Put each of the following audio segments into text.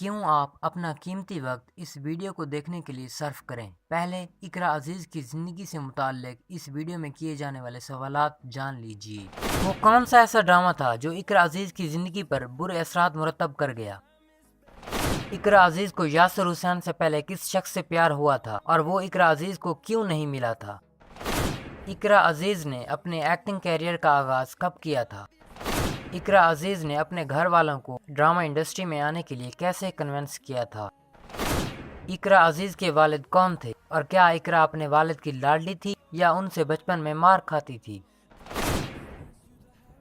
क्यों आप अपना कीमती वक्त इस वीडियो को देखने के लिए सर्फ करें। पहले इकरा अजीज की जिंदगी से मुताल्लिक इस वीडियो में किए जाने वाले सवालात जान लीजिए। वो कौन सा ऐसा ड्रामा था जो इकरा अजीज की जिंदगी पर बुरे असरात मुरतब कर गया। इकरा अजीज को यासिर हुसैन से पहले किस शख्स से प्यार हुआ था और वो इकरा अजीज को क्यों नहीं मिला था। इकरा अजीज ने अपने एक्टिंग कैरियर का आगाज कब किया था। इकरा अजीज ने अपने घर वालों को ड्रामा इंडस्ट्री में आने के लिए कैसे कन्विंस किया था। इकरा अजीज के वालिद कौन थे और क्या इकरा अपने वालिद की लाडली थी या उनसे बचपन में मार खाती थी।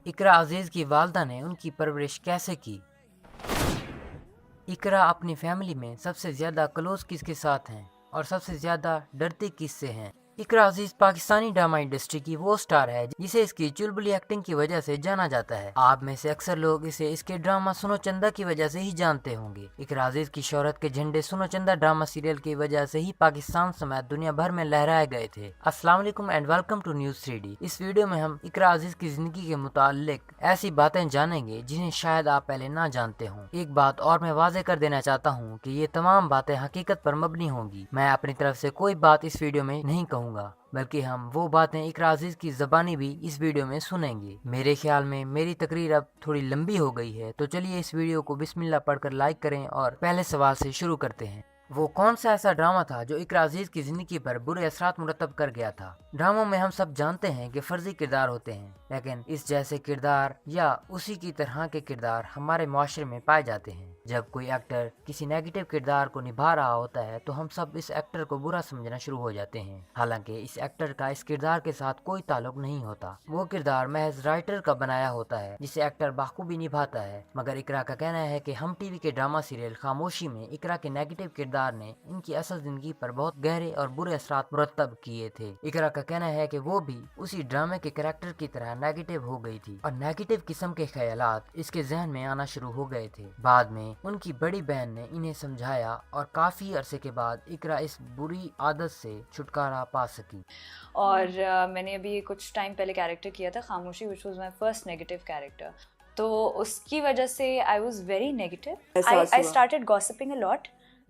इकरा अजीज की वालदा ने उनकी परवरिश कैसे की। इकरा अपनी फैमिली में सबसे ज्यादा क्लोज किसके साथ हैं और सबसे ज्यादा डरती किससे हैं। इकरा अजीज पाकिस्तानी ड्रामा इंडस्ट्री की वो स्टार है जिसे इसकी चुलबुली एक्टिंग की वजह से जाना जाता है। आप में से अक्सर लोग इसे इसके ड्रामा सुनो चंदा की वजह से ही जानते होंगे। इकरा अजीज की शोहरत के झंडे सुनो चंदा ड्रामा सीरियल की वजह से ही पाकिस्तान समेत दुनिया भर में लहराए गए थे। अस्सलाम वालेकुम and welcome to news 3D। इस वीडियो में हम इकरा अजीज की जिंदगी के मुतालिक ऐसी बातें जानेंगे जिन्हें शायद आप पहले ना जानते हों। एक बात और मैं वाजे कर देना चाहता हूँ कि ये तमाम बातें हकीकत पर मबनी होंगी। मैं अपनी तरफ से कोई बात इस वीडियो में नहीं कहूँगा, बल्कि हम वो बातें इकरा अजीज की ज़बानी भी इस वीडियो में सुनेंगे। मेरे ख्याल में मेरी तकरीर अब थोड़ी लंबी हो गई है, तो चलिए इस वीडियो को बिस्मिल्लाह पढ़कर लाइक करें और पहले सवाल से शुरू करते हैं। वो कौन सा ऐसा ड्रामा था जो इकरा अजीज की जिंदगी पर बुरे असरात मुरतब कर गया था। ड्रामों में हम सब जानते हैं कि फर्जी किरदार होते हैं, लेकिन इस जैसे किरदार या उसी की तरह के किरदार हमारे माशरे में पाए जाते हैं। जब कोई एक्टर किसी नेगेटिव किरदार को निभा रहा होता है तो हम सब इस एक्टर को बुरा समझना शुरू हो जाते हैं, हालांकि इस एक्टर का इस किरदार के साथ कोई ताल्लुक नहीं होता। वो किरदार महज राइटर का बनाया होता है जिसे एक्टर बाखूबी निभाता है। मगर इकरा का कहना है कि हम टीवी के ड्रामा सीरियल खामोशी में इकरा के नेगेटिव किरदार ने इनकी असल जिंदगी पर बहुत गहरे और बुरे असरात मुरतब किए थे। इकरा का कहना है कि वो भी उसी ड्रामे के कैरेक्टर की तरह नेगेटिव हो गई थी और नेगेटिव किस्म के ख्यालात इसके जहन में आना शुरू हो गए थे। बाद में उनकी बड़ी बहन ने इन्हें समझाया और काफी अरसे के बाद इकरा इस बुरी आदत से छुटकारा पा सकी। और मैंने अभी कुछ टाइम पहले कैरेक्टर किया था खामोशी, which was my first negative character. तो उसकी वजह से I was very negative. I started gossiping a lot.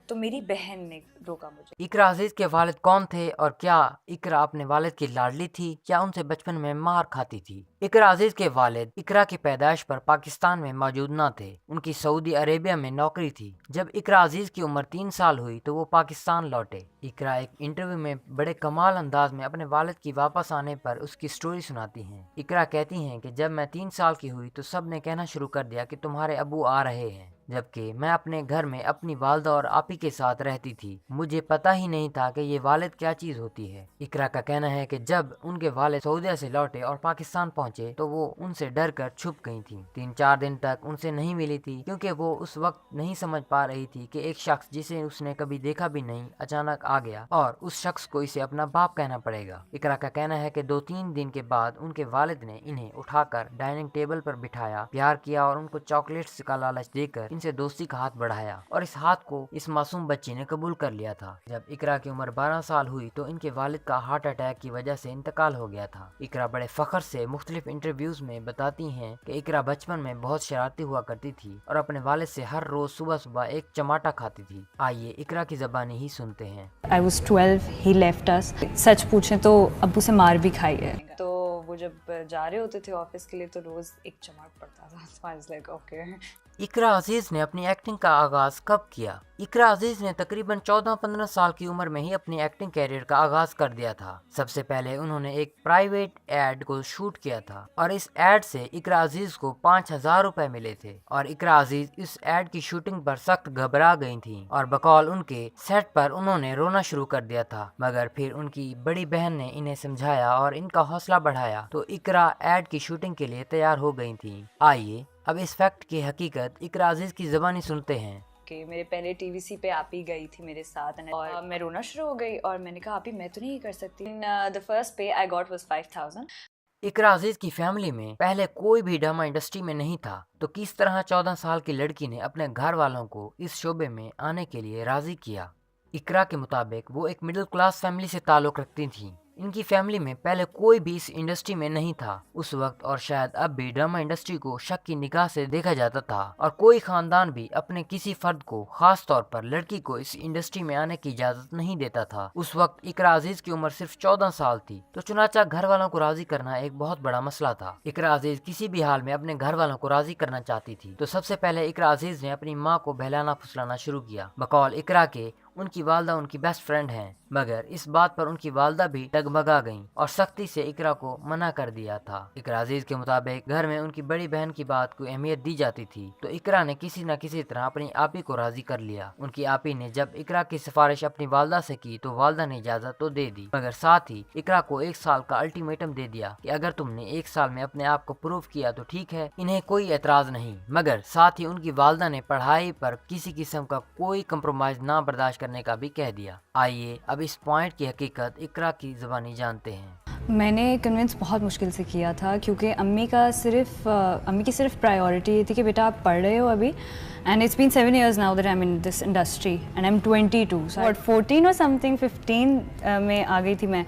तो मेरी बहन ने रोका मुझे। इकरा अजीज के वालिद कौन थे और क्या इकरा अपने वालिद की लाडली थी या उनसे बचपन में मार खाती थी। इकरा अजीज के वालिद इकरा की पैदाइश पर पाकिस्तान में मौजूद न थे, उनकी सऊदी अरेबिया में नौकरी थी। जब इकरा अजीज की उम्र 3 साल हुई तो वो पाकिस्तान लौटे। इकरा एक इंटरव्यू में बड़े कमाल अंदाज में अपने वालिद की वापस आने पर उसकी स्टोरी सुनाती हैं। इकरा कहती हैं कि जब मैं 3 साल की हुई तो सब ने कहना शुरू कर दिया कि तुम्हारे अबू आ रहे हैं, जबकि मैं अपने घर में अपनी वालदा और आपी के साथ रहती थी। मुझे पता ही नहीं था कि ये वालिद क्या चीज होती है। इकरा का कहना है कि जब उनके वालिद सऊदीया से लौटे और पाकिस्तान पहुंचे तो वो उनसे डर कर छुप गई थी। 3-4 दिन तक उनसे नहीं मिली थी क्योंकि वो उस वक्त नहीं समझ पा रही थी कि एक शख्स जिसे उसने कभी देखा भी नहीं अचानक आ गया और उस शख्स को इसे अपना बाप कहना पड़ेगा। इकरा का कहना है कि 2-3 दिन के बाद उनके वालिद ने इन्हें उठाकर डाइनिंग टेबल पर बिठाया, प्यार किया और उनको चॉकलेट्स का लालच देकर इनसे दोस्ती का हाथ बढ़ाया और इस हाथ को इस मासूम बच्ची ने कबूल कर लिया था। जब इकरा की उम्र 12 साल हुई तो इनके वालिद का हार्ट अटैक की वजह से इंतकाल हो गया था। इकरा बड़े फख्र से मुख्तलिफ इंटरव्यूज में बताती हैं कि इकरा बचपन में बहुत शरारती हुआ करती थी और अपने वालिद से हर रोज सुबह सुबह एक चमाटा खाती थी। आइए इकरा की ज़बानी ही सुनते हैं। I was 12, he left us। सच पूछे तो अब्बू से मार भी खाई है। तो वो जब जा रहे होते थे ऑफिस के लिए तो रोज एक चमाट पड़ता था। So I was like, okay। इकरा अजीज ने अपनी एक्टिंग का आगाज कब किया। इकरा अजीज ने तकरीबन 14-15 साल की उम्र में ही अपनी एक्टिंग कैरियर का आगाज कर दिया था। सबसे पहले उन्होंने एक प्राइवेट एड को शूट किया था और इस एड से इकरा अजीज को 5,000 रुपए मिले थे और इकरा अजीज इस एड की शूटिंग पर सख्त घबरा गई थी और बकौल उनके सेट पर उन्होंने रोना शुरू कर दिया था। मगर फिर उनकी बड़ी बहन ने इन्हें समझाया और इनका हौसला बढ़ाया तो इकरा एड की शूटिंग के लिए तैयार हो गई थी। आइए अब इस फैक्ट की हकीकत इकरा अजीज की ज़बानी सुनते हैं। कि मेरे पहले टीवीसी पे आप ही गई थी मेरे साथ और मैं रोना शुरू हो गई और मैंने कहा आप ही मैं तो नहीं कर सकती। द फर्स्ट पे आई गॉट वाज 5,000। इकरा अजीज की फैमिली में पहले कोई भी ड्रामा इंडस्ट्री में नहीं था, तो किस तरह 14 साल की लड़की ने अपने घर वालों को इस शोबे में आने के लिए राजी किया। इकरा के मुताबिक वो एक मिडिल क्लास फैमिली से ताल्लुक रखती थी ان کی فیملی میں پہلے کوئی بھی اس انڈسٹری میں نہیں تھا اس وقت، اور شاید اب بھی ڈرامہ انڈسٹری کو شک کی نگاہ سے دیکھا جاتا تھا، اور کوئی خاندان بھی اپنے کسی فرد کو، خاص طور پر لڑکی کو، اس انڈسٹری میں آنے کی اجازت نہیں دیتا تھا۔ اس وقت اقرا عزیز کی عمر صرف 14 سال تھی، تو چنانچہ گھر والوں کو راضی کرنا ایک بہت بڑا مسئلہ تھا۔ اقرا عزیز کسی بھی حال میں اپنے گھر والوں کو راضی کرنا چاہتی تھی، تو سب سے پہلے اقرا عزیز نے اپنی ماں کو بہلانا پھسلانا شروع کیا۔ بقول اقرا کے ان کی والدہ ان کی بیسٹ فرینڈ ہیں، مگر اس بات پر ان کی والدہ بھی ڈگمگا گئیں اور سختی سے اقرا کو منع کر دیا تھا۔ اقرا عزیز کے مطابق گھر میں ان کی بڑی بہن کی بات کو اہمیت دی جاتی تھی، تو اقرا نے کسی نہ کسی طرح اپنی آپی کو راضی کر لیا۔ ان کی آپی نے جب اقرا کی سفارش اپنی والدہ سے کی تو والدہ نے اجازت تو دے دی، مگر ساتھ ہی اقرا کو 1 سال کا الٹیمیٹم دے دیا کہ اگر تم نے 1 سال میں اپنے آپ کو پروف کیا تو ٹھیک ہے، انہیں کوئی اعتراض نہیں، مگر ساتھ ہی ان کی والدہ نے پڑھائی پر کسی قسم کا کوئی کمپرومائز نہ برداشت کرنے کا بھی کہہ دیا۔ آئیے اب اس پوائنٹ کی حقیقت اقرا کی زبانی جانتے ہیں۔ میں نے کنونس بہت مشکل سے کیا تھا، کیونکہ امی کی صرف پرائیورٹی یہ تھی کہ بیٹا آپ پڑھ رہے ہو ابھی، and it's been 7 years now that I'm in this industry and I'm 22, so at 14 or something 15 میں آ گئی تھی میں،